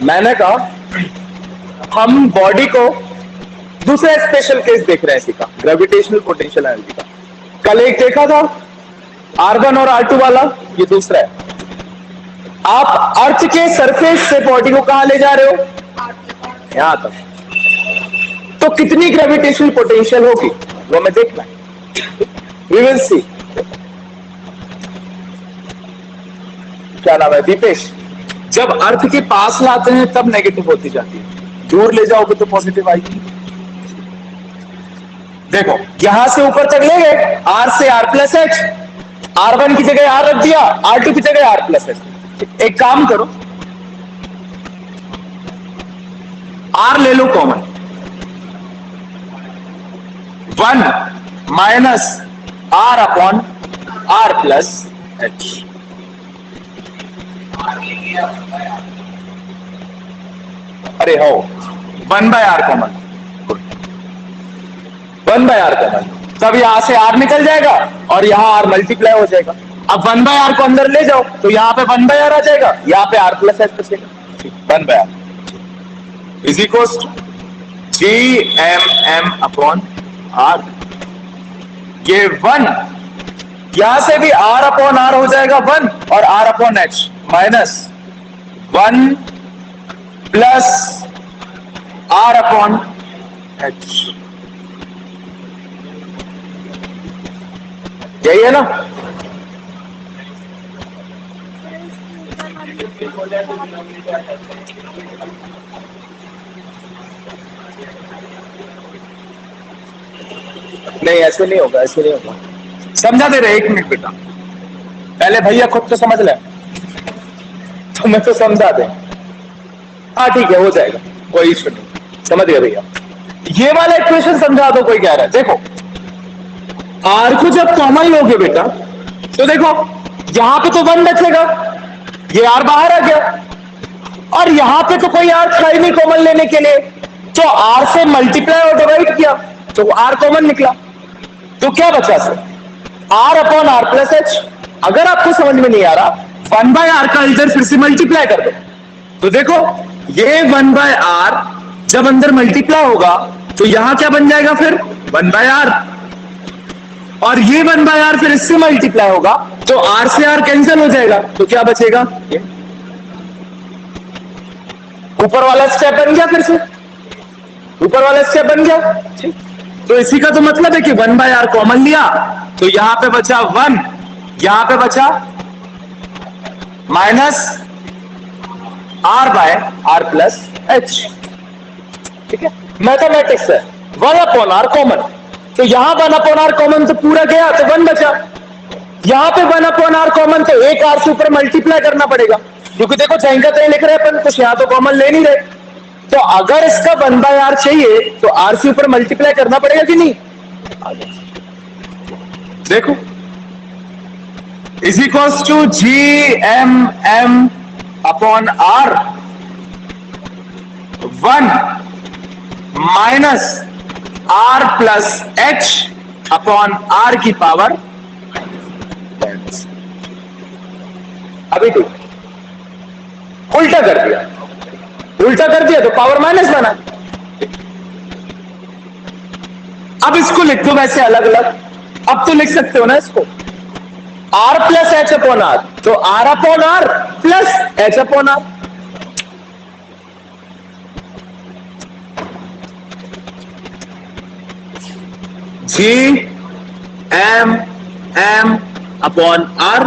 मैंने कहा हम बॉडी को दूसरा स्पेशल केस देख रहे हैं इसी का, ग्रेविटेशनल पोटेंशियल एनर्जी का। कल एक देखा था R1 और R2 वाला, ये दूसरा है। आप अर्थ के सरफेस से बॉडी को कहां ले जा रहे हो? यहां तक। तो कितनी ग्रेविटेशनल पोटेंशियल होगी वो हमें देखना है। We will see. क्या नाम है? दीपेश। जब अर्थ के पास लाते हैं तब नेगेटिव होती जाती है, दूर ले जाओगे तो पॉजिटिव आएगी। देखो यहां से ऊपर तक ले गए, R से R प्लस एच, R1 की जगह R रख दिया, R2 की जगह R प्लस एच। एक काम करो, R ले लो common, 1 minus R upon R plus H. अरे हो 1 by R common, 1 by R common, तब यहां से R निकल जाएगा और यहां R मल्टीप्लाई हो जाएगा। अब 1 बाय R को अंदर ले जाओ तो यहां पे 1 बाय R आ जाएगा, यहां पे R प्लस एच बचेगा। 1 by R is equals to GM upon R। ये 1 यहां से भी R अपॉन R हो जाएगा 1 और R upon H minus 1 plus R upon H। यही है ना? नहीं ऐसे नहीं होगा, ऐसे नहीं होगा। समझा दे रहे, 1 मिनट बेटा, पहले भैया खुद तो समझ ले, तो मैं तो समझा दे। हाँ ठीक है, हो जाएगा, कोई इश्यू नहीं। समझ गया भैया। ये वाला इक्वेशन समझा दो, कोई कह रहा है। देखो R को जब कॉमन लोगे बेटा तो देखो यहां पे तो 1 बचेगा, ये R बाहर आ गया, और यहां पे तो कोई R था ही नहीं कॉमन लेने के लिए, तो R से मल्टीप्लाई और डिवाइड किया तो R कॉमन निकला। तो क्या बचा sir? R upon R plus H. अगर आपको समझ में नहीं आ रहा, 1 बाय R का इधर फिर से मल्टीप्लाई कर दो, तो देखो ये 1 बाय R जब अंदर मल्टीप्लाई होगा तो यहां क्या बन जाएगा फिर? 1 बाय R, और ये 1 बाय R फिर इससे मल्टीप्लाई होगा तो R से R कैंसिल हो जाएगा, तो क्या बचेगा? ये ऊपर वाला स्टेप बन गया, फिर से ऊपर वाला स्टेप बन गया। ठीक, तो इसी का तो मतलब है कि 1 बाय R कॉमन लिया तो यहां पे बचा 1, यहां पे बचा minus R by R plus H. ठीक है, मैथमेटिक्स है। 1 अपॉन R कॉमन, तो यहां 1 अपॉन R कॉमन तो पूरा गया तो 1 बचा, यहां पे 1 अपॉन R कॉमन तो एक R से ऊपर मल्टीप्लाई करना पड़ेगा, क्योंकि देखो चाहे का चाहे लिख रहे अपन, तो यहां तो कॉमन ले नहीं रहे, तो अगर इसका 1 बाय R चाहिए तो R से ऊपर मल्टीप्लाई करना पड़ेगा कि नहीं? देखो is equals to GM upon R, 1 minus R plus H upon R की पावर 10। अभी ठीक उल्टा कर दिया, उल्टा कर दिया तो पावर माइनस बना। अब इसको लिख दो वैसे अलग अलग, अब तो लिख सकते हो ना इसको R plus H upon R, तो R upon R plus H upon R। GM upon R,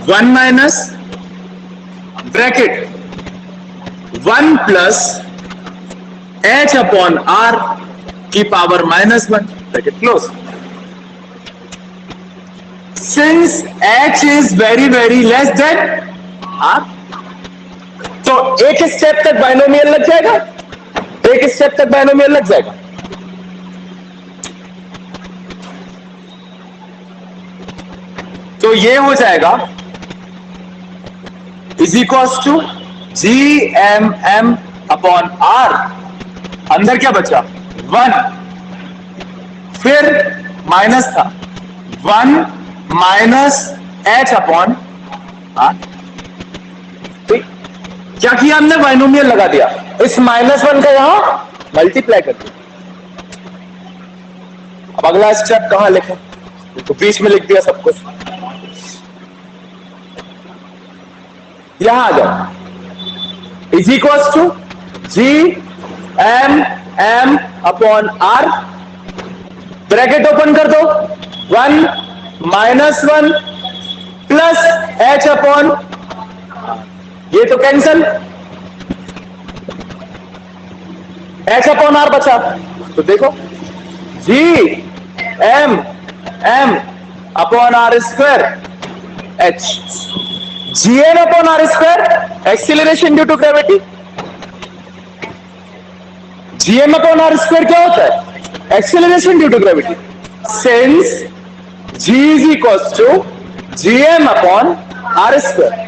1 minus bracket 1 plus H upon R की power -1, bracket close. Since H is very very less than R, तो एक step तक binomial लग जाएगा, एक step तक binomial लग जाएगा। तो ये हो जाएगा is equals to GM upon R, अंदर क्या बचा? 1, फिर माइनस था 1 माइनस H अपॉन हाँ ठीक, क्या किया हमने, बाइनोमियल लगा दिया, इस -1 का यहां मल्टीप्लाई कर दिया। अब अगला स्टेप कहां लिखें, तो बीच में लिख दिया सब कुछ। यहां आ जाओ, is equals to G M M upon R, bracket open कर दो, 1 -1 प्लस एच अपॉन, ये तो कैंसल, एच अपॉन आर बचा, तो देखो G M M upon R square H, G M upon R square acceleration due to gravity, G M upon R square क्या होता है, acceleration due to gravity, since G is equal to G M upon R square.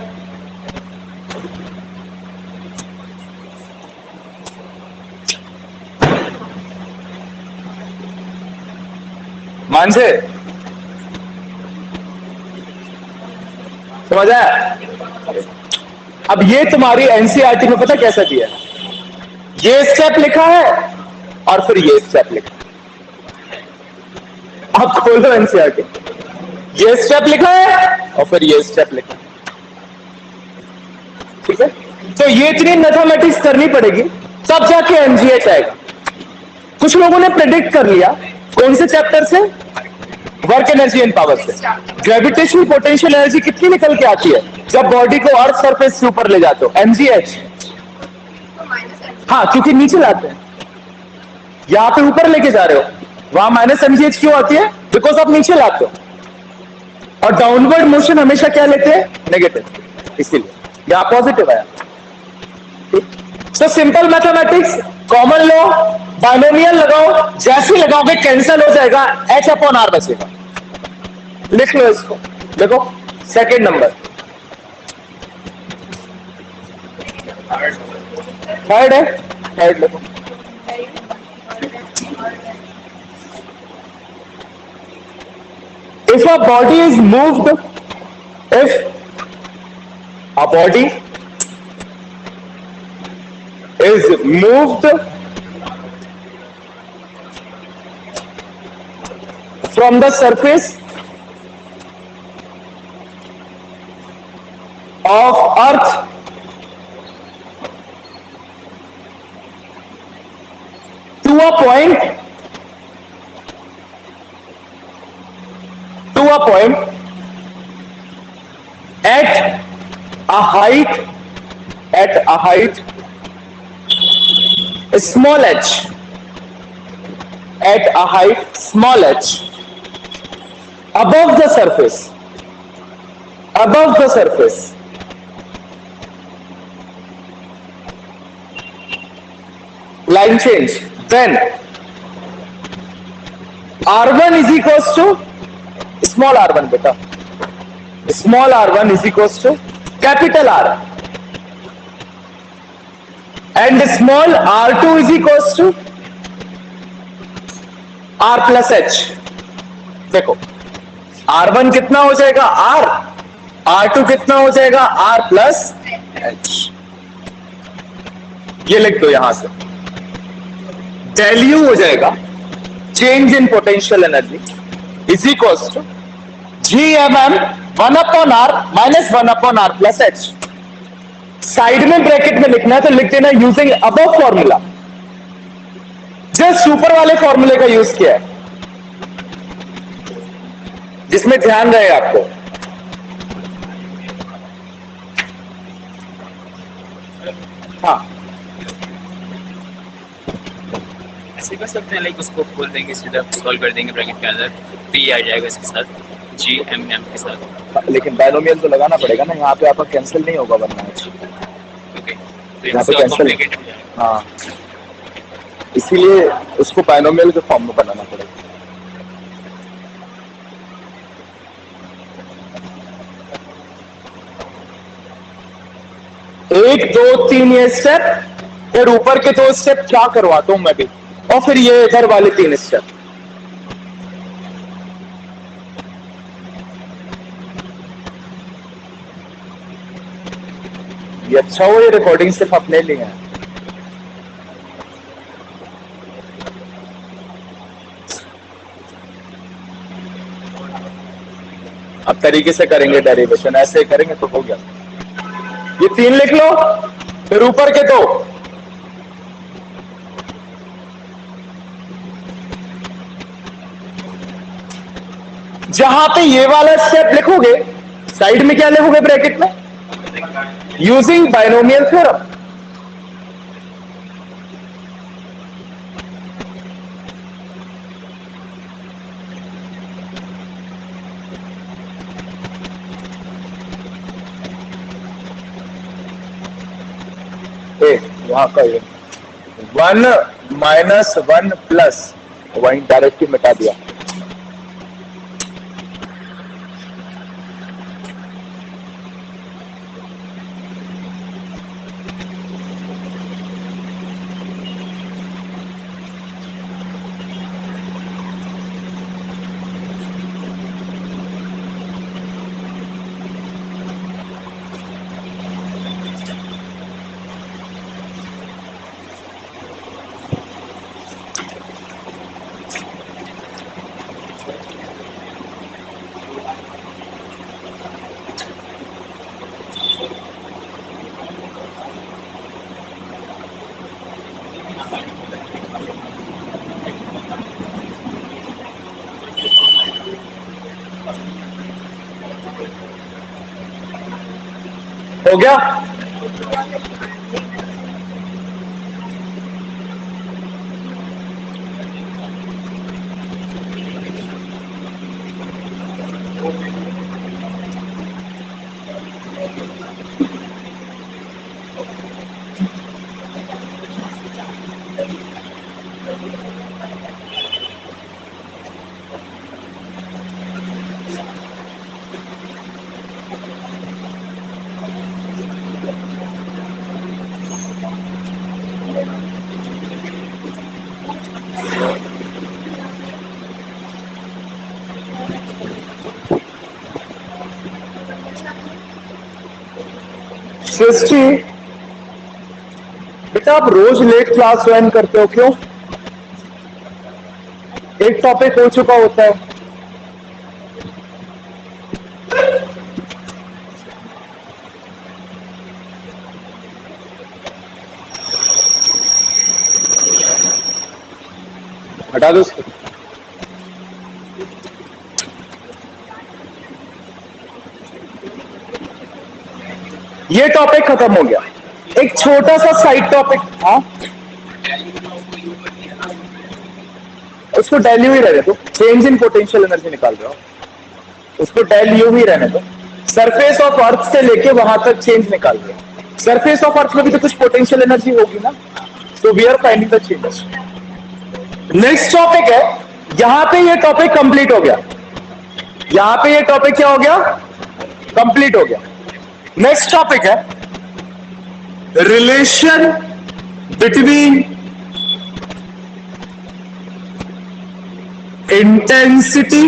मानसे समझ आया? अब ये तुम्हारी NCERT में पता कैसा दिया है, ये स्टेप लिखा है और फिर ये स्टेप लिखा है। आप खोलो एनसीईआरटी, ये स्टेप लिखा है और फिर ये स्टेप लिखा है, ठीक है? तो ये इतनी मैथमेटिक्स करनी पड़ेगी तब जाके एमजीएच आएगा। कुछ लोगों ने प्रेडिक्ट कर लिया, कौन से चैप्टर से, वर्क एनर्जी एंड पावर से, ग्रेविटेशनल पोटेंशियल एनर्जी कितनी निकल के आती है जब बॉडी को अर्थ सरफेस से ऊपर ले जाते हो, एमजीएच। हाँ, क्योंकि नीचे लाते हैं, यहां पे ऊपर लेके जा रहे हो, वहां माइनस एमजीएच क्यों आती है, बिकॉज आप नीचे लाते हो, और डाउनवर्ड मोशन हमेशा क्या लेते हैं, नेगेटिव, इसीलिए यहां पॉजिटिव आया। तो simple mathematics, common law, binomial लगाओ, जैसे लगाओगे कैंसिल हो जाएगा, एच अपॉन आर बचेगा। लिख लो इसको, देखो सेकेंड नंबर, थर्ड है, थर्ड लिखो, if a body is moved, if a body is moved from the surface of earth to a point at a height small h, at a height small h above the surface, line change, then r1 is equals to small r1, beta, small r1 is equals to capital R, and small r2 is equals to r plus h। देखो r1 कितना हो जाएगा r, r2 कितना हो जाएगा r plus h, ये लिख दो यहां से, del u हो जाएगा change in potential energy is equals to G M M 1 upon R minus 1 upon R plus H. Side में ब्रैकेट में लिखना है तो लिख देना यूजिंग अबव फॉर्मूला, जस्ट ऊपर वाले फॉर्मूले का यूज किया है, जिसमें ध्यान रहे आपको। हाँ, ऐसे कर सकते हैं, लाइक उसको खोल देंगे, सीधा सॉल्व कर देंगे ब्रैकेट के अंदर, पी आ जाएगा इसके साथ, जी एम एम के साथ। लेकिन बाइनोमियल तो लगाना पड़ेगा ना, यहाँ पे आपका कैंसिल नहीं होगा वरना। ओके, तो यहाँ पे कैंसिल, हाँ, इसीलिए उसको बाइनोमियल के फॉर्म में बनाना पड़ेगा। एक दो तीन ये स्टेप, फिर ऊपर के 2 स्टेप क्या करवाता हूं मैं भी, और फिर ये इधर वाले 3 स्टेप। ये अच्छा हो, ये रिकॉर्डिंग सिर्फ अपने लिए है। अब तरीके से करेंगे डेरिवेशन, ऐसे करेंगे तो हो गया। ये 3 लिख लो, फिर ऊपर के 2। जहां पे ये वाला स्टेप लिखोगे, साइड में क्या लिखोगे ब्रैकेट में? Using binomial theorem. वहां का 1 माइनस 1 प्लस, वहीं डायरेक्टली मिटा दिया। हो गया? सृष्टि, बेटा आप रोज लेट क्लास ज्वाइन करते हो, क्यों? एक टॉपिक हो चुका होता है। हटा दो उसको। ये टॉपिक खत्म हो गया। एक छोटा सा साइड टॉपिक। हाँ, उसको डेल यू ही रहने दो, चेंज इन पोटेंशियल एनर्जी निकाल रहे हो, उसको डेल यू ही रहने दो। सरफेस ऑफ अर्थ से लेके वहां तक चेंज निकाल रहे हो। सरफेस ऑफ अर्थ में भी तो कुछ पोटेंशियल एनर्जी होगी ना, so we are finding the changes. Next topic है, यहां पे ये टॉपिक कंप्लीट हो गया। यहां पे ये टॉपिक क्या हो गया? कंप्लीट हो गया। नेक्स्ट टॉपिक है relation between intensity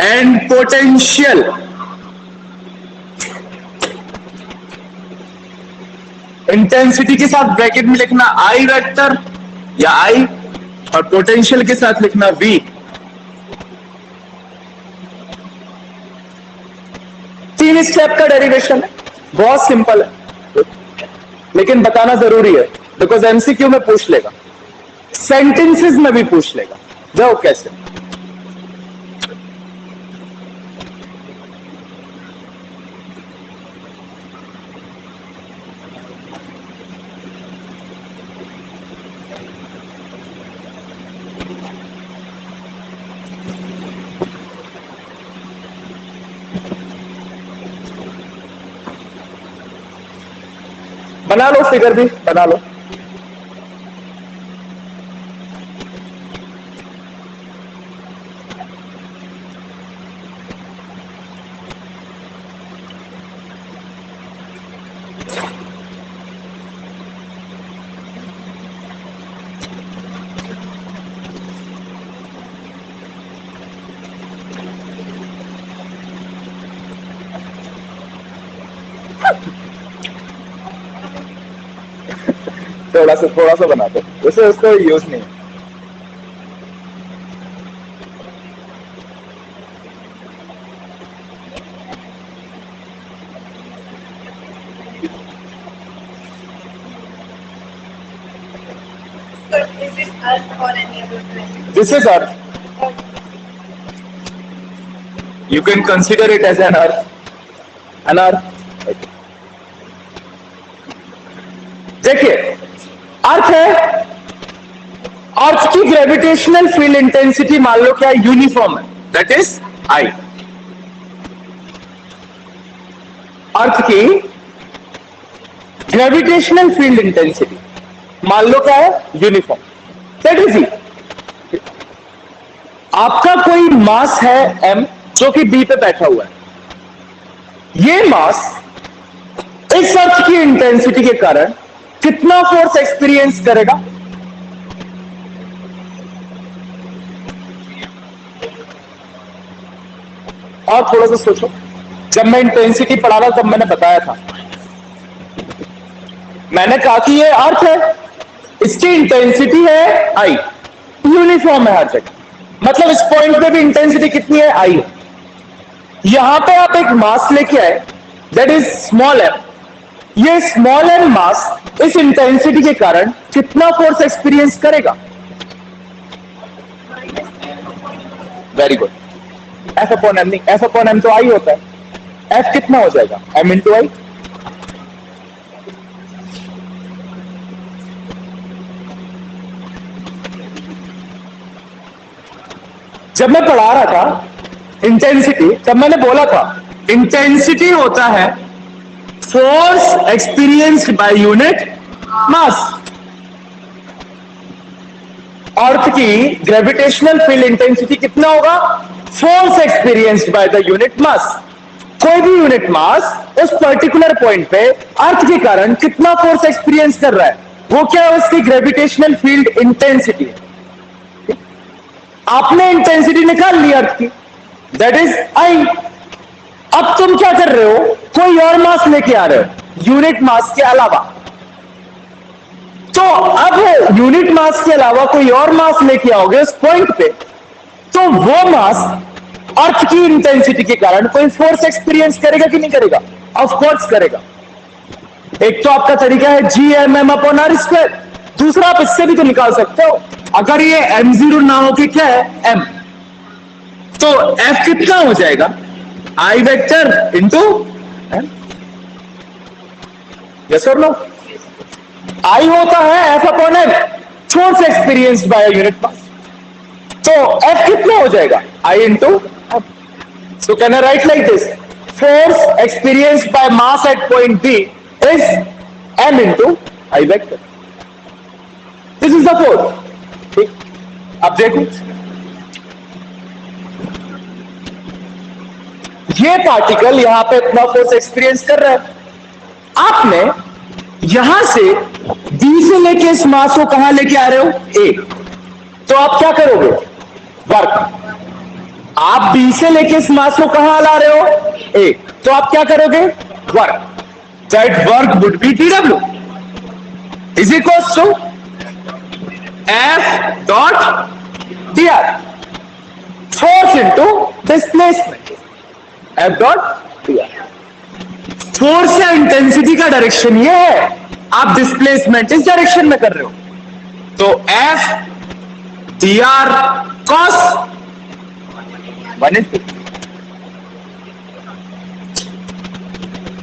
and potential. Intensity के साथ ब्रैकेट में लिखना आई वेक्टर या आई, और पोटेंशियल के साथ लिखना वी। तीन स्टेप का डेरिवेशन है, बहुत सिंपल है, लेकिन बताना जरूरी है बिकॉज एमसीक्यू में पूछ लेगा, सेंटेंसेस में भी पूछ लेगा। जाओ कैसे? बना लो, फिगर भी बना लो। थोड़ा सा बना दो, वैसे उसको यूज नहीं है। So is it Earth or any other planet? This is Earth. You can consider it as an Earth. An Earth. देखिए, अर्थ है, अर्थ की ग्रेविटेशनल फील्ड इंटेंसिटी मान लो क्या यूनिफॉर्म है, दैट इज आई। अर्थ की ग्रेविटेशनल फील्ड इंटेंसिटी मान लो क्या है, यूनिफॉर्म, दैट इज ई। आपका कोई मास है m जो कि b पे बैठा हुआ है, ये मास इस अर्थ की इंटेंसिटी के कारण कितना फोर्स एक्सपीरियंस करेगा? और थोड़ा सा सोचो, जब मैं इंटेंसिटी पढ़ा रहा तब मैंने बताया था, मैंने कहा कि ये अर्थ है, इसकी इंटेंसिटी है आई, यूनिफॉर्म है हर जगह, मतलब इस पॉइंट पे भी इंटेंसिटी कितनी है, आई है। यहां पे आप एक मास लेके आए, दैट इज स्मॉल एम, ये स्मॉल एम मास इस इंटेंसिटी के कारण कितना फोर्स एक्सपीरियंस करेगा? Very good, F upon M नहीं, एफ अपॉन एम तो आई होता है, एफ कितना हो जाएगा, एम इंटू आई। जब मैं पढ़ा रहा था इंटेंसिटी, तब मैंने बोला था इंटेंसिटी होता है force experienced by unit mass. Earth की ग्रेविटेशनल फील्ड इंटेंसिटी कितना होगा, force experienced by the unit mass. कोई भी यूनिट मास उस पर्टिकुलर पॉइंट पे अर्थ के कारण कितना फोर्स एक्सपीरियंस कर रहा है, वो क्या है, उसकी ग्रेविटेशनल फील्ड इंटेंसिटी। आपने इंटेंसिटी निकाल ली अर्थ की, दैट इज आई। अब तुम क्या कर रहे हो, कोई और मास लेके आ रहे हो यूनिट मास के अलावा, तो अब यूनिट मास के अलावा कोई और मास लेके आओगे उस पॉइंट पे, तो वो मास अर्थ की इंटेंसिटी के कारण कोई फोर्स एक्सपीरियंस करेगा कि नहीं करेगा? ऑफ कोर्स करेगा। एक तो आपका तरीका है G M M upon R square, दूसरा आप इससे भी तो निकाल सकते हो, अगर ये m0 ना हो कि क्या है m, तो f कितना हो जाएगा, I vector into m। Yes और नो? I होता है f upon m, force experienced by unit मास, तो f कितना हो जाएगा, I into m। So can I right like this, force experienced by mass at point b is m into I vector. This is the force. ठीक, अब देखो ये particle यहां पे इतना फोर्स एक्सपीरियंस कर रहा है, आपने यहां से बी से लेके इस मास को कहां लेके आ रहे हो, ए, तो आप क्या करोगे, वर्क। आप बी से लेके इस मास को कहां ला रहे हो, ए, तो आप क्या करोगे, work. That work would be W is equals to F dot dr, force into displacement, F dot dr। Force या इंटेंसिटी का डायरेक्शन ये है, आप डिस्प्लेसमेंट इस डायरेक्शन में कर रहे हो, तो F dr cos 1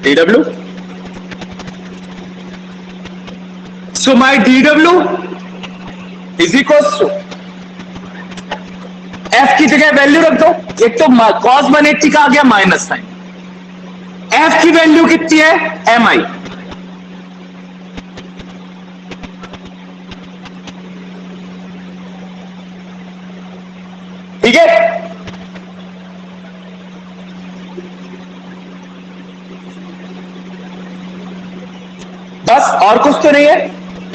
dw, so my dw is equals to, F की जगह वैल्यू रख दो, एक तो cos 180 का आ गया माइनस साइन, एफ की वैल्यू कितनी है, एम आई। ठीक है, बस और कुछ तो नहीं है,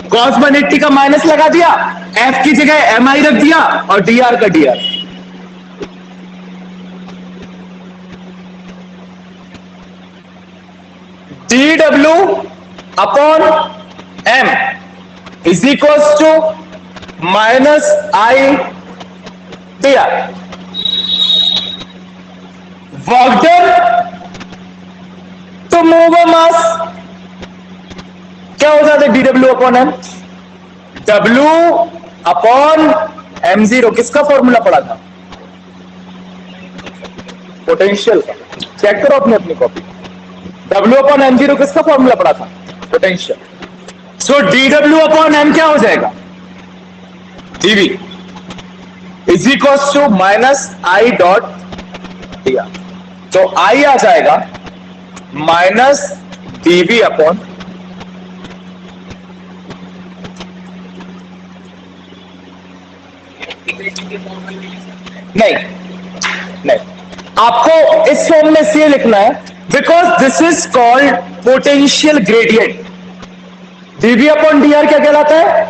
cos 180 का माइनस लगा दिया, एफ की जगह एम आई रख दिया और डी आर का D R. dw upon m is equals to minus I dr। Work done to move a mass क्या हो जाता है dw upon m, w upon m0। किसका फॉर्मूला पढ़ा था? पोटेंशियल का। चेक करो अपने अपनी कॉपी। w अपॉन m0 किसका फॉर्मूला पढ़ा था? Potential. So dw upon m क्या हो जाएगा? dv is equals to minus I dot dr। तो I आ जाएगा माइनस dv अपॉन नहीं नहीं, आपको इस फॉर्म में से लिखना है because this is called potential gradient. dv upon dr क्या कहलाता है?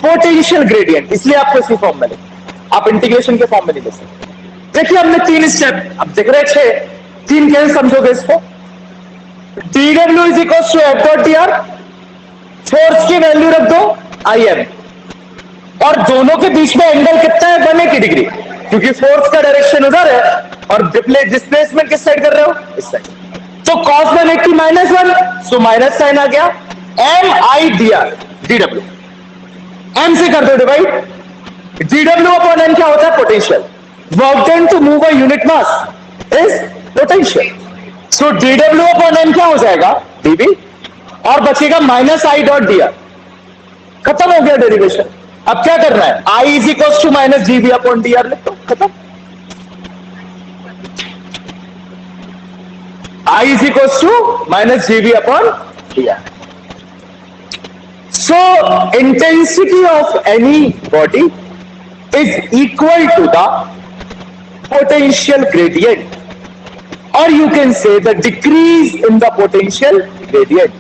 Potential gradient. इसलिए आपको इसी फॉर्म में लिखना, आप इंटीग्रेशन के फॉर्म में नहीं लिख सकते। देखिए हमने 3 स्टेप, अब देख रहे 6, 3 कैसे समझोगे इसको? dw is equal to f dot dr, force की वैल्यू रख दो im, और दोनों के बीच में एंगल कितना है? 180 डिग्री, क्योंकि फोर्स का डायरेक्शन उधर है और डिस्प्लेसमेंट किस साइड कर रहे हो? इस साइड। तो cos 180 minus 1, so minus sine आ गया। mi dr dw, m से कर दो डिवाइड। dw अपॉन m क्या होता है? Potential. Work done to move a unit mass is potential. So dw upon m क्या हो जाएगा? dv, और बचेगा माइनस I डॉट dr। खत्म हो गया डेरिवेशन। अब क्या करना है? I is equal to minus dv upon dr लिख दो, खत्म। I is equal to minus dv upon dr। So intensity of any body is equal to the potential gradient, or you can say the decrease in the potential gradient.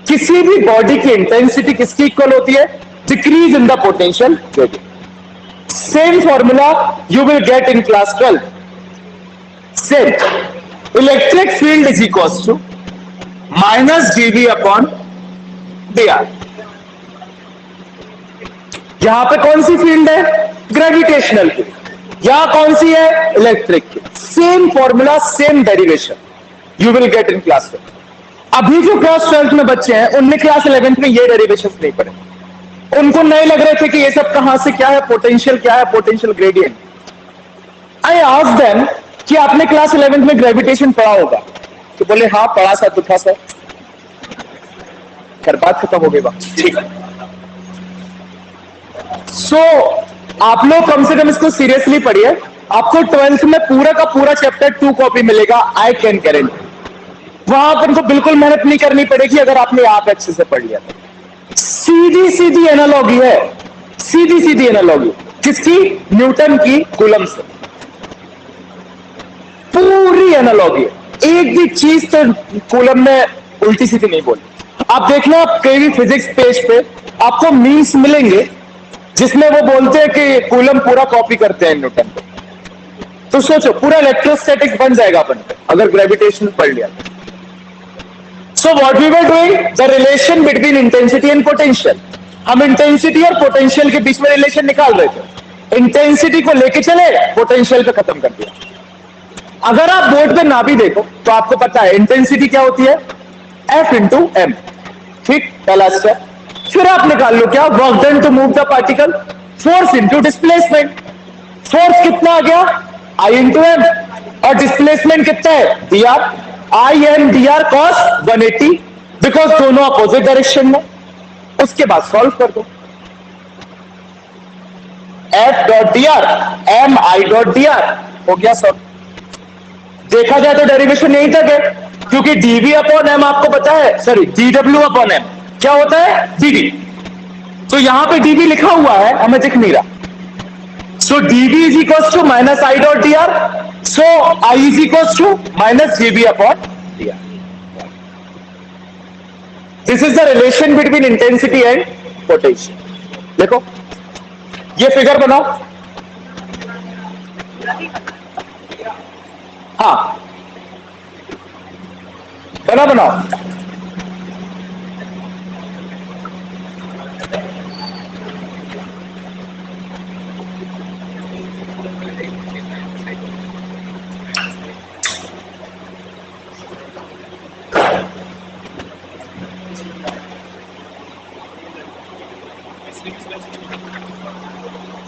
किसी भी body की intensity किसकी equal होती है? Decrease in the potential gradient. Same formula you will get in class 12। Same electric field is equal to minus dv upon dr। यहां पे कौन सी फील्ड है? Gravitational field. यहां कौन सी है? इलेक्ट्रिक की। Same formula, same derivation you will get in class 12। अभी जो क्लास 12th में बच्चे हैं उनने क्लास 11th में ये डेरिवेशन नहीं पढ़े, उनको नहीं लग रहे थे कि ये सब कहां से क्या है, पोटेंशियल क्या है, potential gradient. I asked them कि आपने क्लास 11th में ग्रेविटेशन पढ़ा होगा? तो बोले हाँ पढ़ा सा तो था सर। खैर बात खत्म हो गई बात, ठीक है। सो आप लोग कम से कम इसको सीरियसली पढ़िए। आपको 12th में पूरा का पूरा चैप्टर 2 कॉपी मिलेगा, आई कैन गारंटी। वहां पर इनको बिल्कुल मेहनत नहीं करनी पड़ेगी अगर आपने आप अच्छे से पढ़ लिया तो। सीधी सीधी एनालॉजी है, सीधी सीधी एनालॉजी। किसकी? न्यूटन की कूलम से। पूरी एनालॉजी, एक भी चीज तो कूलम ने उल्टी सीधी नहीं बोली। आप देखना, आप कहीं भी फिजिक्स पेज पे आपको मीम्स मिलेंगे जिसमें वो बोलते हैं कि कूलम पूरा कॉपी करते हैं न्यूटन को। तो सोचो पूरा इलेक्ट्रोस्टैटिक बन जाएगा अपन पे अगर ग्रेविटेशन पढ़ लिया। So what we were doing, the relation between intensity and potential. हम इंटेंसिटी और पोटेंशियल के बीच में रिलेशन निकाल रहे थे। इंटेंसिटी को लेके चले, पोटेंशियल पे खत्म कर दिया। अगर आप बोर्ड पे ना भी देखो तो आपको पता है इंटेंसिटी क्या होती है? F into M. ठीक, पहला स्टेप। फिर आप निकाल लो क्या? Work done to move the particle, force into displacement. Force कितना आ गया? I इंटू एम, और डिस्प्लेसमेंट कितना है? dr। I M dr cos 180, because दोनों अपोजिट डायरेक्शन में। उसके बाद सॉल्व कर दो। F dot dr m I dot dr हो गया सॉल्व। देखा जाए तो डेरिवेशन यहीं तक है, क्योंकि dv अपॉन m आपको पता है, सॉरी dw अपॉन m क्या होता है? dd। तो यहां पे dv लिखा हुआ है, हमें दिख नहीं रहा। So dv is equal to minus I dot dr, so I is equal to minus dv upon dr। This is the relation between intensity and potential. देखो ये फिगर बनाओ। हाँ बनाओ।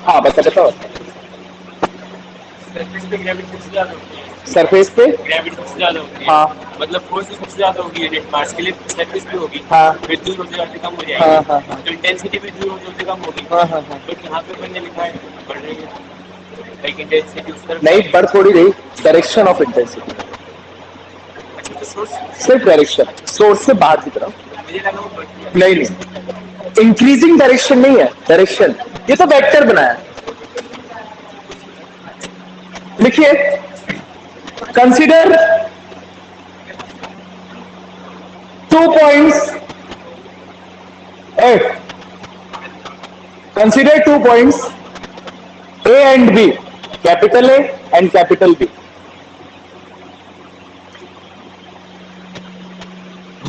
हाँ बताओ। सरफेस पे ग्रेविटी सबसे ज्यादा होती है। सरफेस पे ग्रेविटी सबसे ज्यादा होती है। हाँ मतलब फोर्स सबसे ज्यादा होगी यूनिट मास के लिए सरफेस पे होगी। हाँ फिर दूर होते जाते कम हो जाएगी। हाँ हाँ हाँ तो इंटेंसिटी भी दूर होते होते कम होगी। हाँ हाँ हाँ। बट यहाँ पे मैंने लिखा है बढ़ रही है लाइक इंटेंसिटी उस तरफ नहीं बढ़ थोड़ी रही, डायरेक्शन ऑफ इंटेंसिटी, अच्छा तो सोर्स सिर्फ डायरेक्शन, सोर्स से बाहर की तरफ। मुझे लगा वो बढ़ती है। नहीं नहीं, इंक्रीजिंग डायरेक्शन नहीं है, डायरेक्शन ये तो वेक्टर बनाया। लिखिए, consider 2 points F. Consider 2 points A and B, capital A and capital B.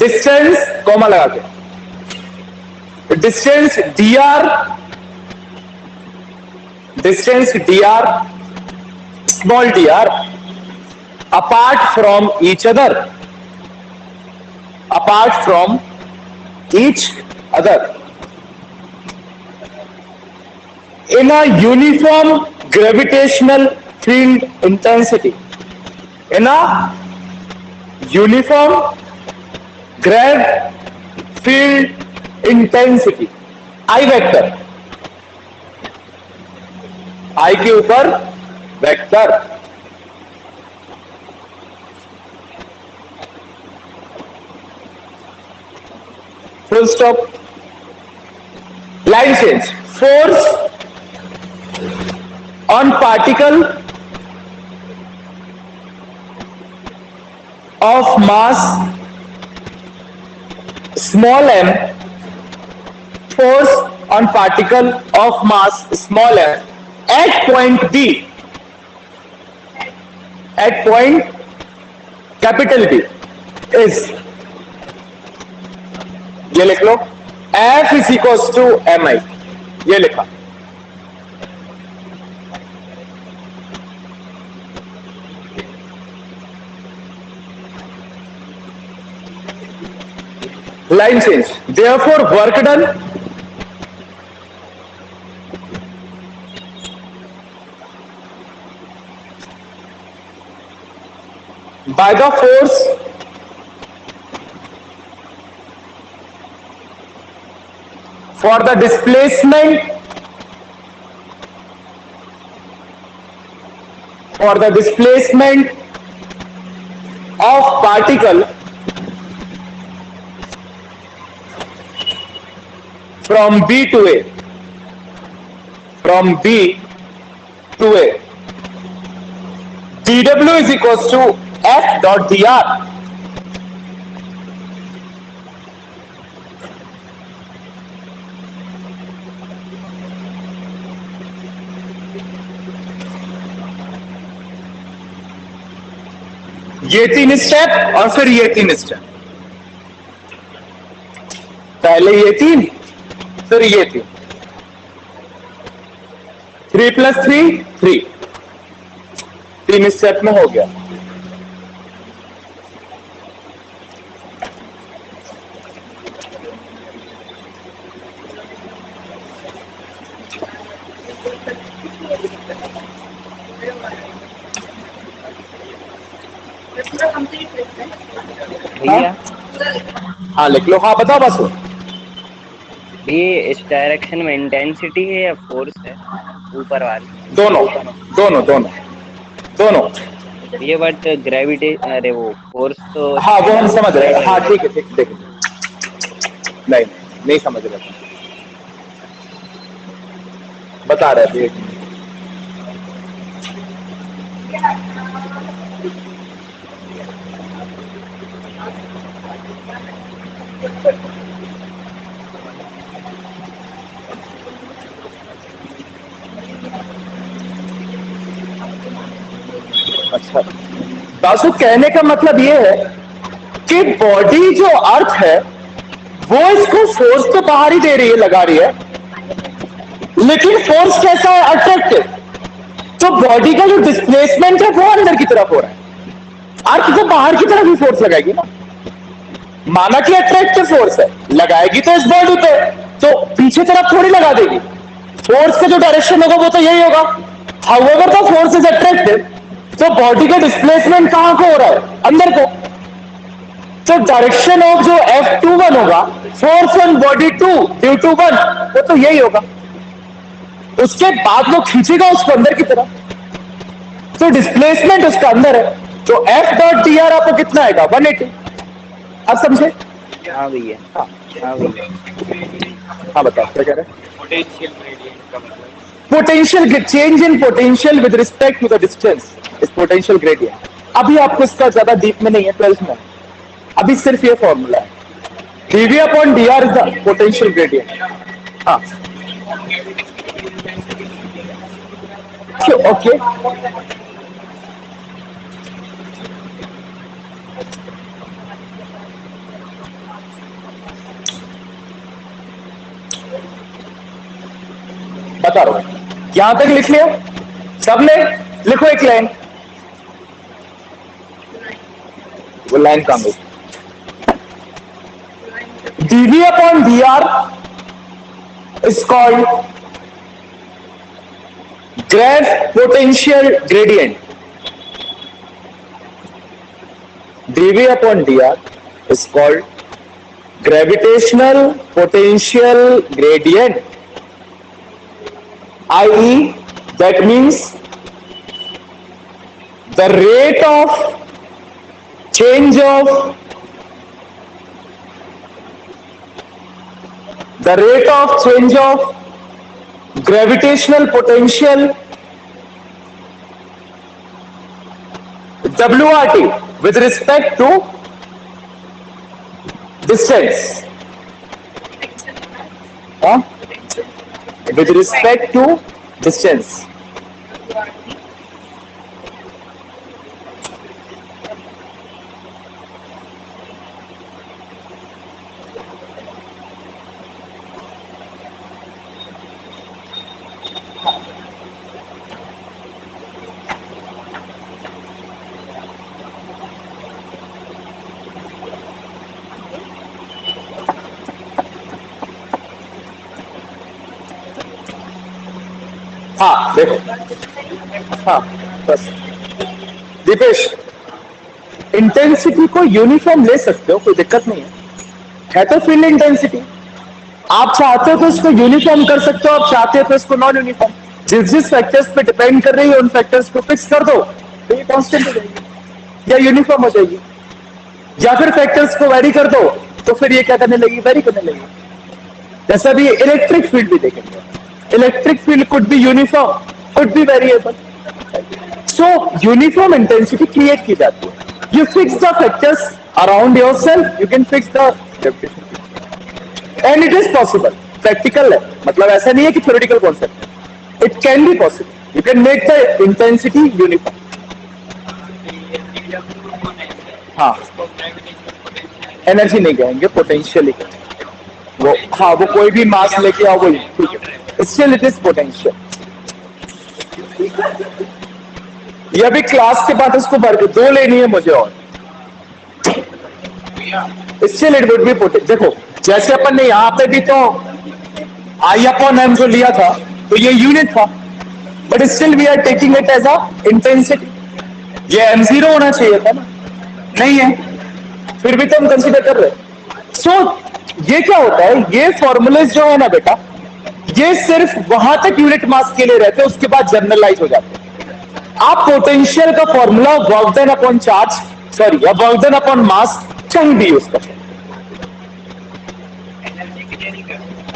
Distance comma लगा के, distance dr, small dr, apart from each other, in a uniform gravitational field intensity, in a uniform grav field intensity, I vector, I के ऊपर vector, full stop, line change, force on particle of mass small m, force on particle of mass small m at point B, at point capital B is, ये लिख लो, F is equals to mi, ये लिखा। Line change. Therefore, work done by the force for the displacement of particle from B to A, dW is equals to F dot dr. ये 3 step और फिर ये 3 step, पहले ये 3 फिर ये 3, 3 + 3 3, 3 स्टेप में हो गया। पूरा कंप्लीट लिखना है। भैया हाँ लिख लो, हाँ बताओ बस। ये इस डायरेक्शन में इंटेंसिटी है या फोर्स है ऊपर वाली? दोनों दोनों दोनों दोनों। ये बट ग्रेविटी, अरे वो फोर्स तो, हाँ वो हम समझ रहे हैं, हाँ ठीक है ठीक, देख नहीं नहीं समझ रहे, बता रहे थे। अच्छा, बासु कहने का मतलब ये है कि बॉडी जो अर्थ है वो इसको फोर्स तो बाहर ही दे रही है, लगा रही है, लेकिन फोर्स कैसा है? अट्रैक्टिव। तो बॉडी का जो डिस्प्लेसमेंट है वो अंदर की तरफ हो रहा है, अर्थ तो बाहर की तरफ ही फोर्स लगाएगी ना। माना कि अट्रैक्टिव फोर्स है, लगाएगी तो इस बॉडी पे, तो पीछे तरफ थोड़ी लगा देगी। फोर्स का जो डायरेक्शन होगा वो तो यही होगा। However the force is attractive, तो बॉडी का डिस्प्लेसमेंट कहां को हो रहा है? अंदर को। तो डायरेक्शन ऑफ जो F21 होगा, force on body 2 due to 1, वो तो यही होगा। उसके बाद वो खींचेगा उसको अंदर की तरफ, तो डिस्प्लेसमेंट उसका अंदर है। तो F.dr आपको कितना आएगा? 180। आप समझे? हाँ भैया, हाँ हाँ भैया। हाँ बताओ क्या कह रहे हैं? पोटेंशियल ग्रेडियंट का मतलब potential change in potential with respect to the distance is potential gradient. अभी आपको इसका ज्यादा डीप में नहीं है, 12th में, अभी सिर्फ ये फॉर्मूला है, dv upon dr is the potential gradient. हाँ ओके, बता रहा हूं, यहां तक लिख लिया सबने? लिखो एक लाइन, वो लाइन काम है। dv upon dr is called grav potential gradient. dv upon dr is called gravitational potential gradient, i.e. that means the rate of change of gravitational potential WRT with respect to distance, with respect to distance. हाँ देखो, हाँ बस Dipesh, intensity को uniform ले सकते हो, कोई दिक्कत नहीं है तो फील्ड इंटेंसिटी। आप चाहते हो तो इसको यूनिफॉर्म कर सकते हो, आप चाहते हो तो इसको नॉन यूनिफॉर्म। जिस जिस फैक्टर्स पे डिपेंड कर रही है उन फैक्टर्स को फिक्स कर दो तो ये कांस्टेंट हो जाएगी या यूनिफॉर्म हो जाएगी, या फिर फैक्टर्स को वेरी कर दो तो फिर ये क्या करने लगी? वेरी करने लगी। जैसा भी इलेक्ट्रिक फील्ड भी देखेंगे, electric field could be uniform, could be variable. So uniform intensity create की जाती है। You fix the factors around yourself, you can fix the gravitation and it is possible. Practical है, मतलब ऐसा नहीं है कि थ्योरेटिकल कॉन्सेप्ट है, it can be possible. You can make the intensity uniform. हाँ, एनर्जी नहीं कहेंगे, पोटेंशियल ही कहेंगे वो। हाँ, वो कोई भी मास लेके आओ, वही ठीक है, स्टिल इट इज पोटेंशियल। ये अभी क्लास के बाद उसको भर के 2 लेनी है मुझे, और still it would be potential. देखो जैसे अपन ने यहाँ पे भी तो I अपॉन m जो लिया था तो ये यूनिट था, but still we are taking it as a intensity. ये m0 होना चाहिए था ना, नहीं है, फिर भी तो हम कंसीडर कर रहे हैं। सो ये क्या होता है, ये फॉर्मूलेज जो है ना बेटा, ये सिर्फ वहां तक यूनिट मास के लिए रहते हैं, उसके बाद जनरलाइज हो जाते हैं। आप पोटेंशियल का formula work done upon charge, sorry, या वर्क डन अपॉन मास कहीं भी यूज कर सकते,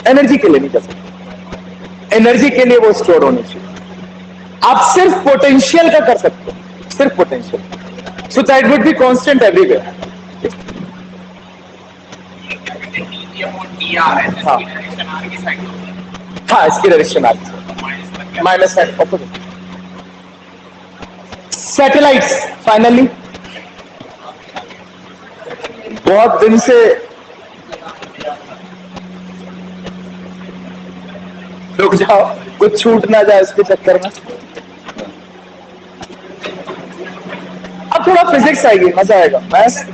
एनर्जी के लिए नहीं कर सकते। एनर्जी के लिए वो स्टोर होनी चाहिए। आप सिर्फ पोटेंशियल का कर सकते हो, सिर्फ potential. So that would be constant everywhere. हाँ, इसकी डायरेक्शन आ रही, minus sign opposite. Satellites finally बहुत दिन से रुक जाओ, कुछ छूट ना जाए इसके चक्कर में। अब थोड़ा फिजिक्स आएगी, मजा आएगा। मैथ्स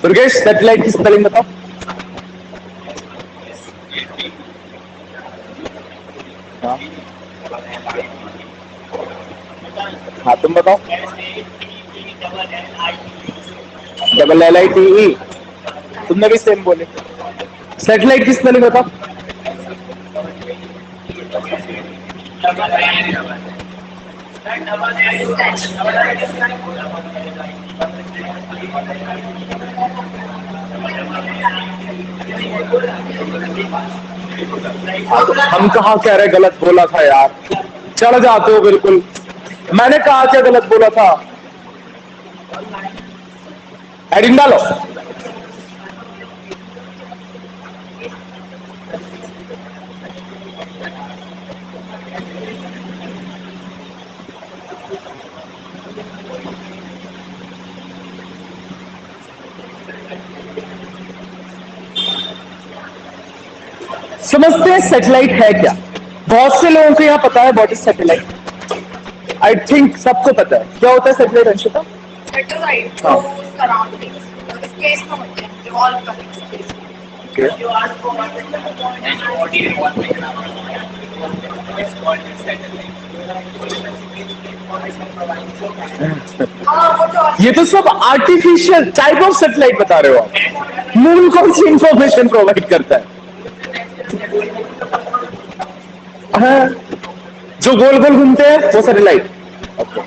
दुर्गेश, सैटेलाइट की स्पेलिंग बताओ। हाँ हाँ, तुम बताओ। SATLITE, तुमने भी सेम बोले। सैटेलाइट की स्पेलिंग बताओ। हम कहाँ कह रहे गलत बोला था यार, चढ़ जाते हो बिल्कुल। मैंने कहा क्या गलत बोला था? हेडिंग डालो। समझते हैं सैटेलाइट है क्या? बहुत से लोगों को यहाँ पता है what is satellite. I think सबको पता है क्या होता है सैटेलाइट। अंशिता, Satellite हाँ। goes surroundings. Space में होते हैं, revolve करते हैं space में. Okay. And body revolving is called satellite. हाँ, वो जो ये तो सब आर्टिफिशियल टाइप ऑफ सैटेलाइट बता रहे हो आप। मून कौन सी इंफॉर्मेशन प्रोवाइड करता है? हाँ, जो गोल गोल घूमते हैं वो सैटेलाइट। ओके,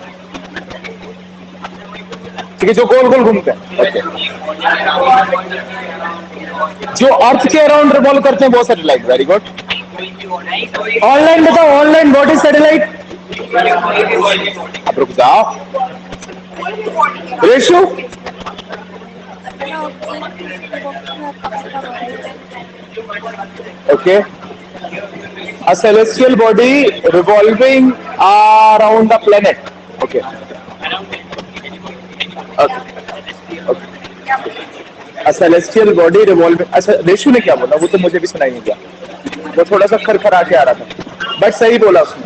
ठीक है, जो गोल गोल घूमते हैं। ओके, जो अर्थ के अराउंड रिवॉल्व करते हैं वो सैटेलाइट। Very good. ऑनलाइन बताओ, ऑनलाइन व्हाट इज सैटेलाइट? अब रुक जाओ। Ratio, okay, a celestial body revolving around the planet. Okay, okay. A celestial body revolving. अच्छा, रेशु ने क्या बोला वो तो मुझे भी सुनाई नहीं दिया, वो थोड़ा सा खरखरा के आ रहा था, बट सही बोला उसने।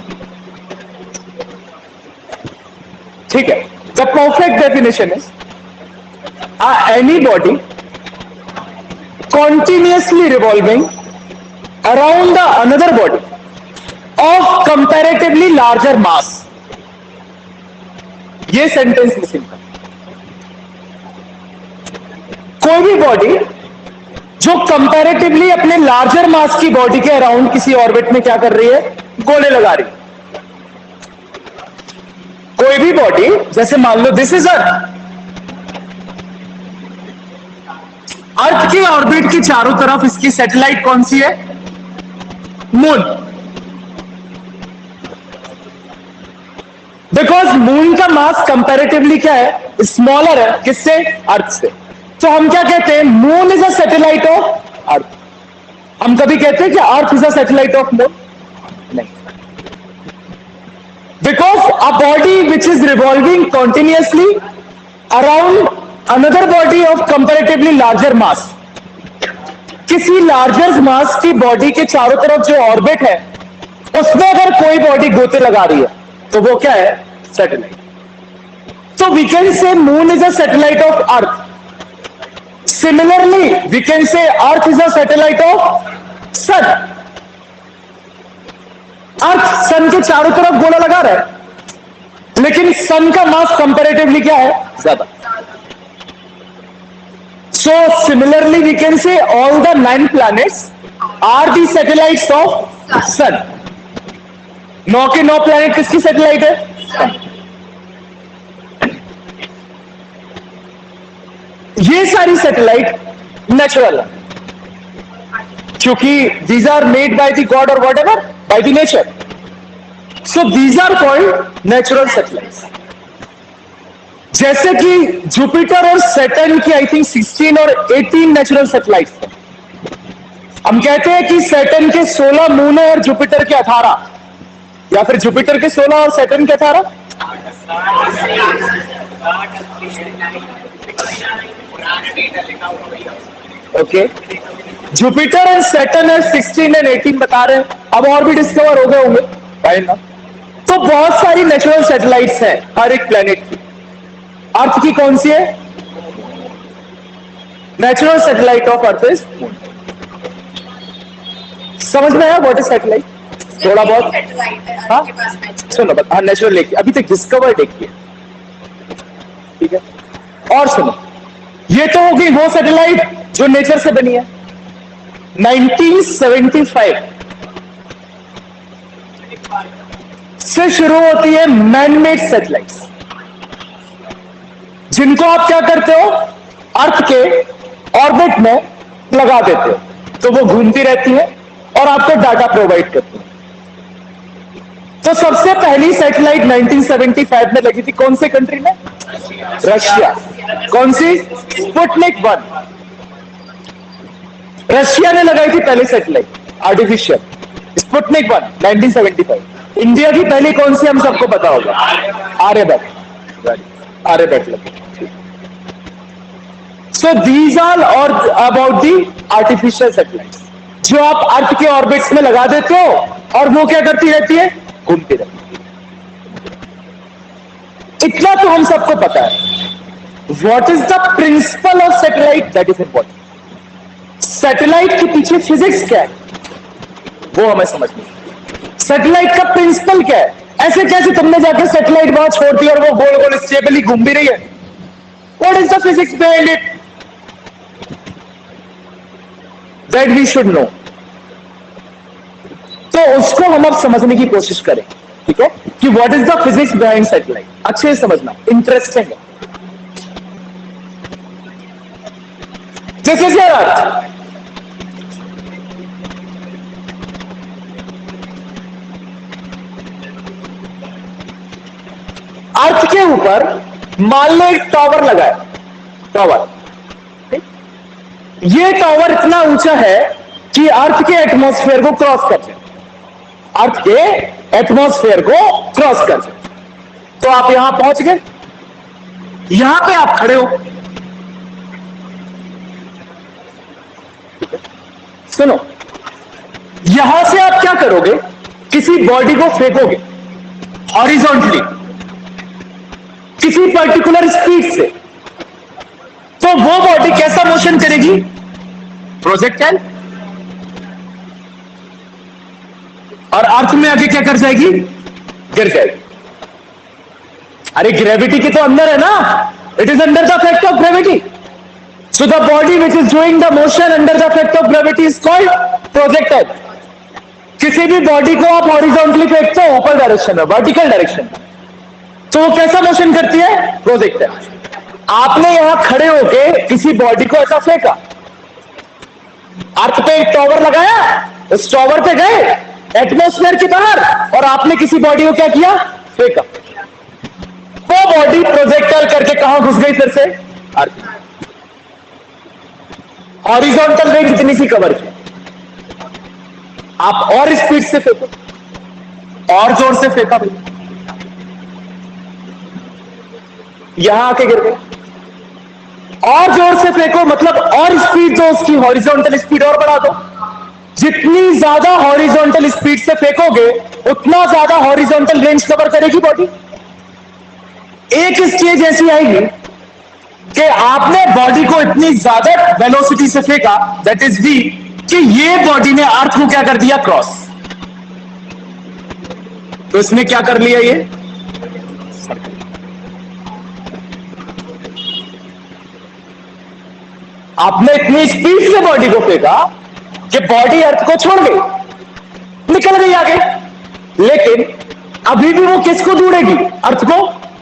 ठीक है, the perfect definition is any body continuously revolving around the another body of comparatively larger mass. ये सेंटेंस मिसिंग था। कोई भी बॉडी जो कंपैरेटिवली अपने लार्जर मास की बॉडी के अराउंड किसी ऑर्बिट में क्या कर रही है? गोले लगा रही है। कोई भी बॉडी, जैसे मान लो दिस इज अर्थ, अर्थ के ऑर्बिट की चारों तरफ इसकी सैटेलाइट कौन सी है? मून। बिकॉज मून का मास कंपैरेटिवली क्या है? स्मॉलर है। किससे? अर्थ से। तो हम क्या कहते हैं? Moon is a satellite of earth. हम कभी कहते हैं कि earth is a satellite of moon? नहीं। Because a body which is revolving continuously around another body of comparatively larger mass, किसी लार्जर मास की बॉडी के चारों तरफ जो ऑर्बिट है उसमें अगर कोई बॉडी गोते लगा रही है तो वो क्या है? Satellite. So we can say moon is a satellite of earth. Similarly, we can say earth is a satellite of sun. अर्थ सन के चारों तरफ गोला लगा रहा है, लेकिन सन का मास कंपैरेटिवली क्या है? ज्यादा। So similarly, we can say all the 9 planets are the satellites of sun. 9 के 9 प्लैनेट किसकी सैटेलाइट है? ये सारी सैटेलाइट नेचुरल है, क्योंकि these are made by the God or whatever, by the nature. So these are called natural satellites. जैसे कि Jupiter और सैटर्न की आई थिंक 16 और 18 नेचुरल सैटेलाइट्स हैं। हम कहते हैं कि सैटर्न के 16 मून है और जुपिटर के 18, या फिर जुपिटर के 16 और सैटर्न के 18। ओके, जुपिटर एंड सैटर्न है 16 एंड 18 बता रहे हैं। अब और भी डिस्कवर हो गए होंगे भाई ना। तो बहुत सारी नेचुरल सैटेलाइट्स हैं हर एक प्लेनेट की। अर्थ की कौन सी है? Natural satellite of earth is moon. समझ में आया व्हाट इज सैटेलाइट? थोड़ा बहुत सैटेलाइट है हाँ आपके पास नेचुरल। सुनो, हाँ नेचुरल लेके अभी तक डिस्कवर्ड एक ही है, ठीक है। और सुनो, ये तो हो गई वो सैटेलाइट जो नेचर से बनी है। 1975 से शुरू होती है मैनमेड सैटेलाइट्स, जिनको आप क्या करते हो, अर्थ के ऑर्बिट में लगा देते हो, तो वो घूमती रहती है और आपको डाटा प्रोवाइड करती है। तो सबसे पहली सैटेलाइट 1975 में लगी थी कौन से कंट्री में? रशिया। कौन सी? स्पुतनिक 1। रशिया ने लगाई थी पहली सैटेलाइट आर्टिफिशियल, स्पुतनिक 1 1975। इंडिया की पहली कौन सी हम सबको पता होगा? आर्यभट्ट। आर्यभट्ट लगी। सो दीज आर और अबाउट दी आर्टिफिशियल सैटेलाइट्स जो आप अर्थ के ऑर्बिट्स में लगा देते हो और वो क्या करती रहती है? घूमती रहती है। इतना तो हम सबको पता है। What is the principle of satellite? That is important. Satellite के पीछे फिजिक्स क्या है वो हमें समझनी है। सैटेलाइट का प्रिंसिपल क्या है? ऐसे कैसे तुमने जाकर सैटेलाइट वहां छोड़ दी और वो गोल गोल स्टेबली घूम भी रही है? What is the physics behind it? That we should know. तो उसको हम अब समझने की कोशिश करें, ठीक है, कि what is the physics behind satellite. अच्छे से समझना, इंटरेस्टिंग है। This is your earth. Earth के ऊपर मान लो एक टावर लगा है, टावर। ये टावर इतना ऊंचा है कि अर्थ के एटमॉस्फेयर को क्रॉस कर जाए, अर्थ के एटमॉस्फेयर को क्रॉस कर जाए। तो आप यहां पहुंच गए, यहां पे आप खड़े हो। सुनो, यहां से आप क्या करोगे? किसी बॉडी को फेंकोगे हॉरिजॉन्टली किसी पर्टिकुलर स्पीड से, तो वो बॉडी कैसा मोशन करेगी? प्रोजेक्टाइल। और अर्थ में आगे क्या कर जाएगी? गिर जाएगी। अरे ग्रेविटी के तो अंदर है ना, it is under the effect of gravity. So the body which is doing the motion under the effect of gravity is called projectile. किसी भी बॉडी को आप हॉरिजॉन्टली फेंकते हो ऊपर डायरेक्शन में, वर्टिकल डायरेक्शन में, तो वो कैसा मोशन करती है? प्रोजेक्टाइल। आपने यहां खड़े होके किसी बॉडी को ऐसा फेंका, अर्थ पे एक टावर लगाया, उस टावर पे गए एटमॉस्फेयर के बाहर और आपने किसी बॉडी को क्या किया? फेंका। वो बॉडी प्रोजेक्टाइल करके कहां घुस गई? फिर से अर्थ। हॉरिजॉन्टल रेंज इतनी सी कवर की। आप और स्पीड से फेंको, और जोर से फेंका भाई, यहां आके गिर गए। और जोर से फेंको, मतलब और स्पीड दो, उसकी हॉरिजॉन्टल स्पीड और बढ़ा दो। जितनी ज्यादा हॉरिजॉन्टल स्पीड से फेंकोगे उतना ज्यादा हॉरिजॉन्टल रेंज कवर करेगी बॉडी। एक स्टेज ऐसी आएगी कि आपने बॉडी को इतनी ज्यादा वेलोसिटी से फेंका, दैट इज वी, कि ये बॉडी ने अर्थ को क्या कर दिया? क्रॉस। तो इसने क्या कर लिया? ये आपने इतनी स्पीड से बॉडी को फेंका कि बॉडी अर्थ को छोड़ गई, निकल गई आगे। लेकिन अभी भी वो किसको ढूंढेगी? अर्थ को।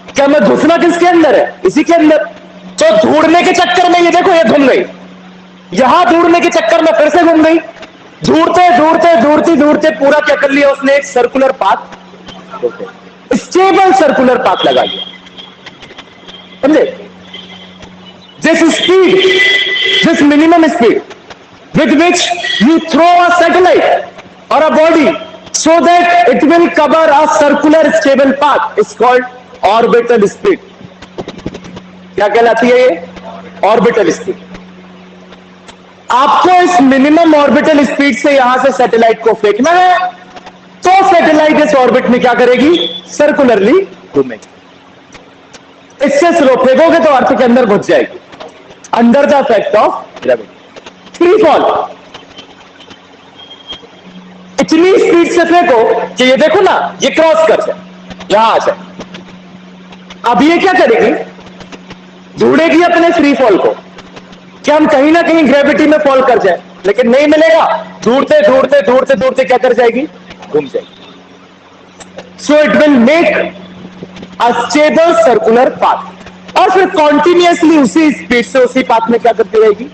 क्या मैं घुसना किसके अंदर है? इसी के अंदर। तो ढूंढने के चक्कर में ये देखो, ये घूम गई, यहां ढूंढने के चक्कर में फिर से घूम गई। ढूंढते ढूंढते ढूंढते ढूंढते पूरा क्या कर लिया उसने? एक circular path, stable circular path लगा लिया। समझे? This minimum speed with which you throw a satellite or a body so that it will cover a circular stable path is called orbital speed. क्या कहलाती है ये? Orbital speed. आपको इस minimum orbital speed से यहां से सैटेलाइट को फेंकना है, तो सैटेलाइट इस ऑर्बिट में क्या करेगी? सर्कुलरली घूमेगी. इससे स्लो फेंकोगे तो अर्थ के अंदर घुस जाएगी, under the effect of gravity. Free fall. इतनी स्पीड से फेंको कि ये देखो ना, ये क्रॉस कर जाए, यहां आ जाए. अब ये क्या करेगी? ढूंढेगी अपने फ्री फॉल को कि हम कहीं ना कहीं ग्रेविटी में फॉल कर जाए, लेकिन नहीं मिलेगा. ढूंढते ढूंढते ढूंढते ढूंढते क्या कर जाएगी? घूम जाएगी. So it will make a stable circular path, और फिर कॉन्टिन्यूअसली उसी स्पीड से उसी पाथ में क्या करती रहेगी?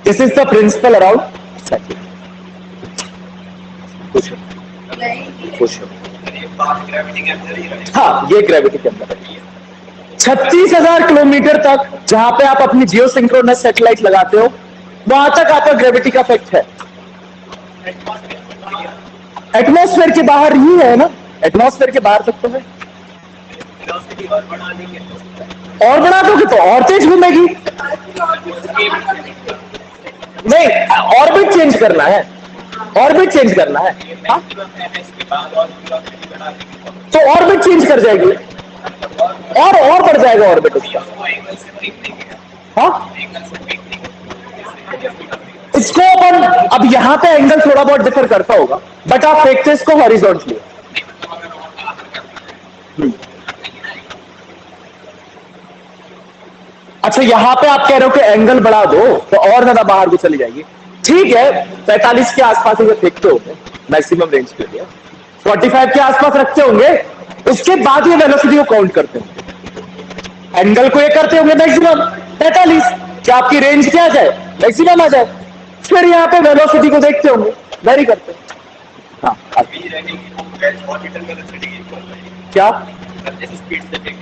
This is the principle around cycle. खुश हो. हाँ, ये ग्रेविटी के अंदर है. 36,000 किलोमीटर तक जहां पे आप अपनी जियो सिंक्रोनस सैटेलाइट लगाते हो, वहां तक आपका ग्रेविटी का इफेक्ट है. एटमॉस्फेयर के बाहर ही है ना, एटमॉस्फेयर के बाहर तक तो है. और बढ़ा दोगे तो और तेज घूमेगी. नहीं, ऑर्बिट चेंज करना है, ऑर्बिट चेंज करना है. हाँ? तो ऑर्बिट चेंज कर जाएगी और बढ़ जाएगा ऑर्बिट उसका. हाँ, इसको अपन अब यहां पे एंगल थोड़ा बहुत डिफर करता होगा, बट आप फेंकते इसको हॉरिजॉन्टली. अच्छा, यहां पे आप कह रहे हो कि एंगल बढ़ा दो तो और ज्यादा बाहर को चली जाएगी. ठीक है, 45 के आसपास ये फेंकते होंगे मैक्सिमम रेंज के लिए, 45 के आसपास रखते होंगे. उसके बाद ये वेलोसिटी को काउंट करते होंगे, एंगल को ये करते होंगे मैक्सिमम 45, क्या आपकी रेंज क्या आ जाए? मैक्सिमम आ जाए. फिर यहाँ पे वेलोसिटी को देखते होंगे, वेरी करते हैं. हाँ, क्या?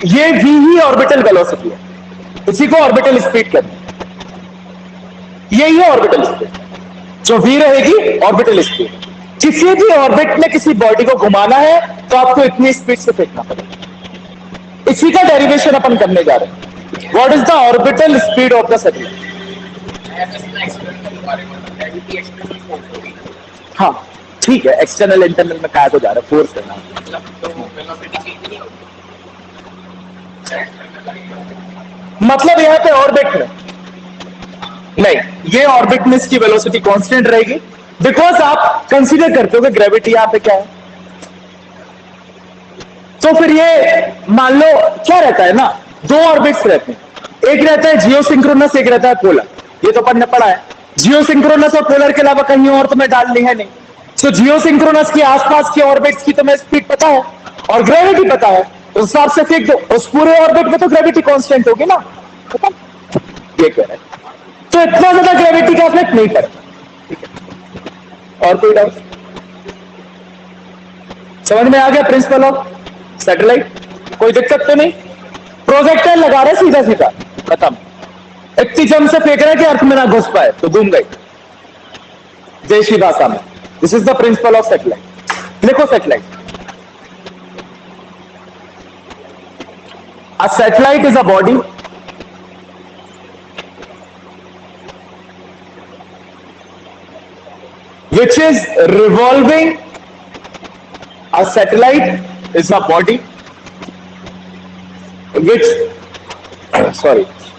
ये v ही ऑर्बिटल वेलोसिटी है, इसी को ऑर्बिटल स्पीड कहते हैं. यही है ऑर्बिटल स्पीड. जो v रहेगी ऑर्बिटल स्पीड. किसी भी ऑर्बिट में किसी बॉडी को घुमाना है तो आपको इतनी स्पीड से फेंकना पड़ेगा. इसी का डेरिवेशन अपन करने जा रहे हैं. What is the orbital speed of the satellite? हाँ, ठीक है. एक्सटर्नल इंटरनल में क्या को जा रहा है? फोर्स करना. मतलब यहाँ पे ऑर्बिट में नहीं, ये ऑर्बिट में इसकी वेलोसिटी कांस्टेंट रहेगी, बिकॉज आप कंसीडर करते हो कि ग्रेविटी यहाँ पे क्या है. तो फिर ये मान लो क्या रहता है ना, दो ऑर्बिट्स रहते हैं. एक रहता है जियो सिंक्रोनस, एक रहता है पोलर. ये तो अपन ने पढ़ा है. जियो सिंक्रोनस और पोलर के अलावा कहीं और तुम्हें डालनी है नहीं. तो जियो सिंक्रोनस के आसपास के ऑर्बिट्स की तुम्हें स्पीड पता है और ग्रेविटी पता है, उस हिसाब से फेंक दो. उस पूरे ऑर्बिट में तो ग्रेविटी कांस्टेंट होगी ना. पता ये कह रहे हैं. तो इतना ज्यादा ग्रेविटी का इफेक्ट नहीं करता. ठीक है, और कोई डाउट? समझ में आ गया प्रिंसिपल ऑफ सैटेलाइट? कोई दिक्कत तो नहीं? प्रोजेक्टाइल लगा रहे सीधा सीधा, खत्म. इतनी जम से फेंक रहे कि अर्थ में ना घुस पाए तो घूम गई. देशी भाषा में this is the principle of satellite. लिखो satellite. A satellite is a body which is revolving. A satellite is a body which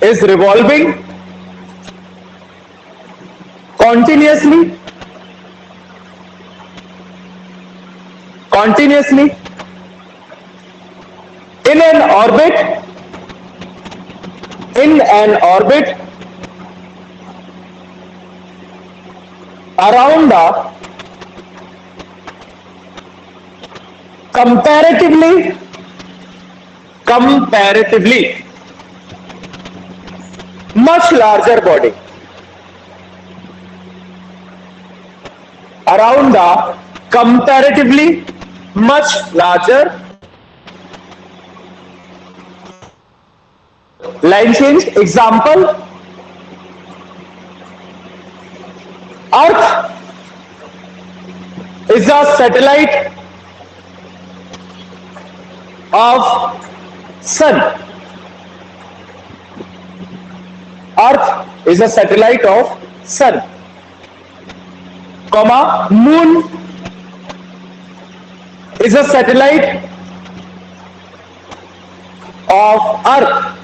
is revolving continuously in an orbit around a comparatively much larger body. Around a comparatively much larger Line change. Example: Earth is a satellite of Sun. Earth is a satellite of Sun, comma, Moon is a satellite of Earth.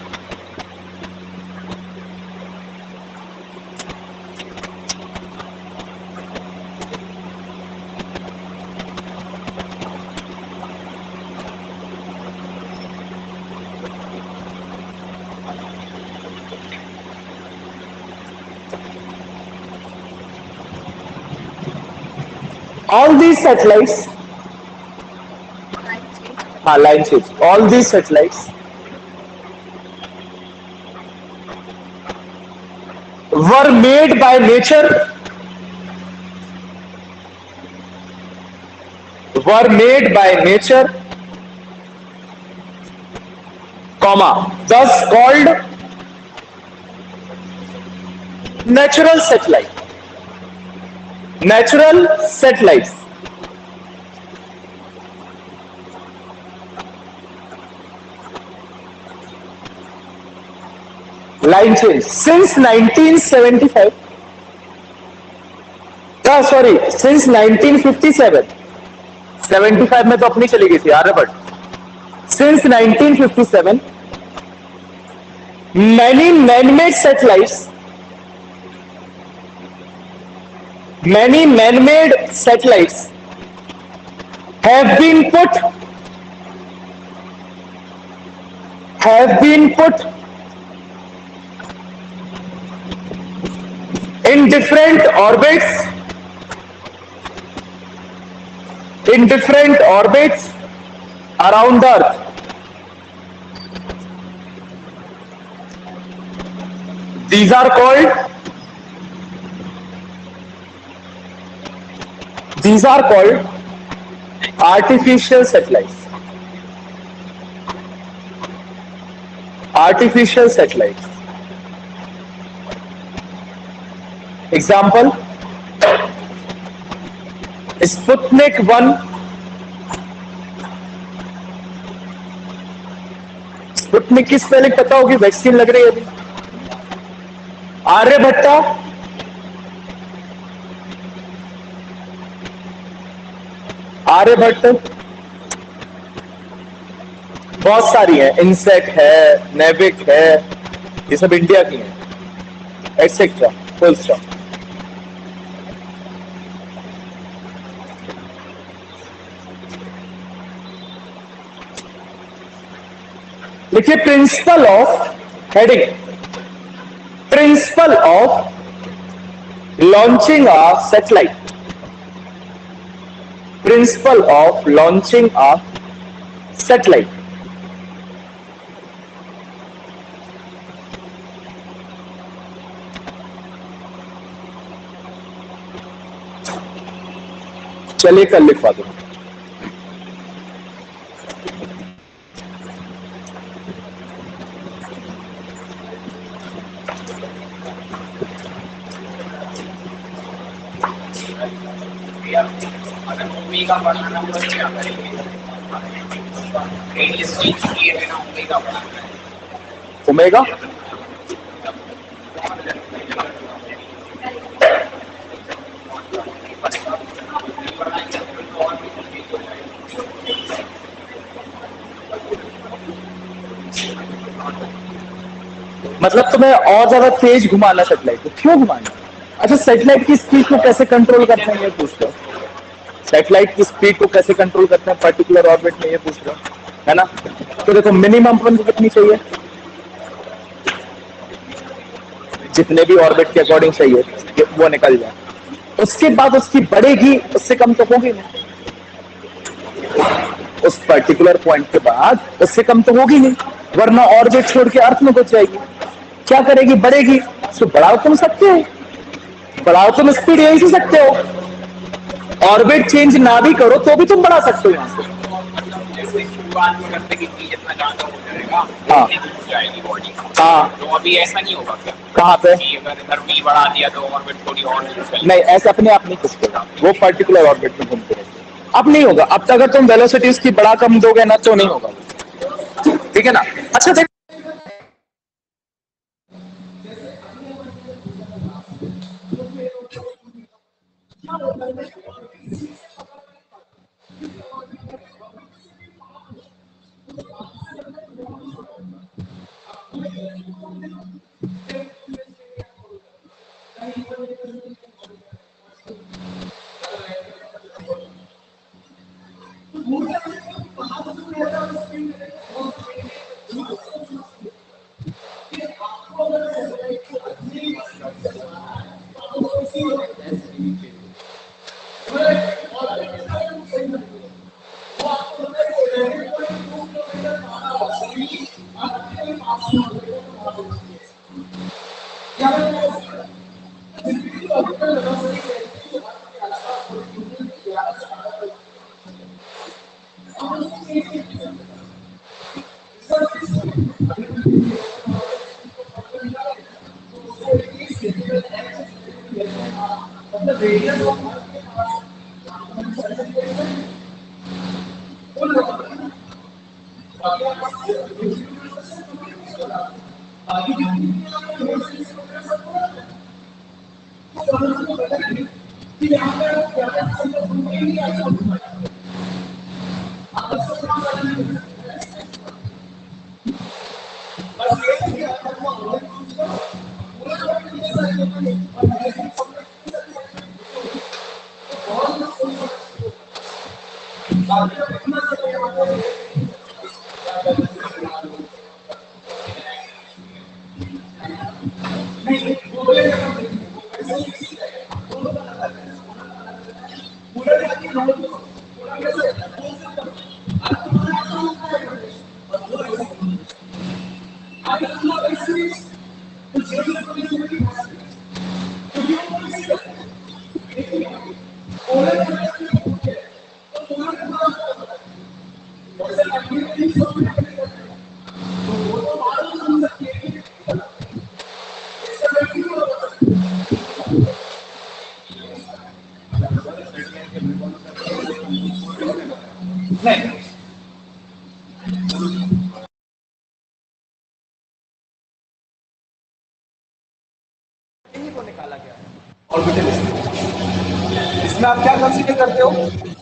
All these satellites, line change. All these satellites were made by nature, comma, thus called natural satellite. Natural satellites. Line change. Since 1975, since 1957, 75 में तो अपनी चली गई थी Aryabhata. Since 1957, many man-made satellites have been put in different orbits around the Earth. These are called artificial satellites. Example: Sputnik 1. Sputnik की spelling पता होगी, vaccine लग रही है अभी. आर्यभट्टा, बहुत सारी है. इनसेट है, नेविक है, ये सब इंडिया की है, एक्सेट्रा. Full stop. देखिए, principle of heading, principle of launching a satellite. Principle of launching a satellite. चलिए कल लिखवा दो. अगर मूवी का पढ़ाना हो तो क्या करेंगे? इंग्लिश की है ना, मूवी का पढ़ाना है. ओमेगा मतलब तुम्हें और ज्यादा तेज घुमाना सैटेलाइट को. क्यों घुमाना? अच्छा, सैटेलाइट की स्पीड को कैसे कंट्रोल करते हैं ये पूछ लो. सैटेलाइट की स्पीड को कैसे कंट्रोल करते हैं पर्टिकुलर ऑर्बिट में, ये पूछ लो, है ना. तो देखो, मिनिमम अपन को कितनी चाहिए? जितने भी ऑर्बिट के अकॉर्डिंग चाहिए वो निकल जाए. उसके बाद उसकी बढ़ेगी, उससे कम तो होगी नहीं. उस पर्टिकुलर पॉइंट के बाद उससे कम तो होगी नहीं, वरना ऑर्बिट छोड़ के अर्थ में घुस जाएगी. क्या करेगी? बढ़ेगी. तो बढ़ाओ तुम सकते हो, बढ़ाओ तुम स्पीड यहीं से सकते हो. ऑर्बिट चेंज ना भी करो तो भी तुम बढ़ा सकते हो यहां से. बात नहीं करते कि पी जितना ज्यादा हो जाएगा हाँ। उतनी घुस जाएगी बॉडी। हाँ। तो अभी ऐसा नहीं होगा क्या कहाँ पे? कि अगर इधर पी बढ़ा दिया तो ऑर्बिट थोड़ी और घुस नहीं, ऐसे अपने आप नहीं घुसकेगा, वो पर्टिकुलर ऑर्बिट में घूमते रहेंगे। अब नहीं होगा, अब तक अगर तुम वेलोसिटी इसकी बढ़ा कम दोगे ना तो नहीं होगा, ठीक है ना। अच्छा देख, इन्हीं को निकाला गया है ऑर्बिटल। इसमें आप क्या कंसीडर करते हो?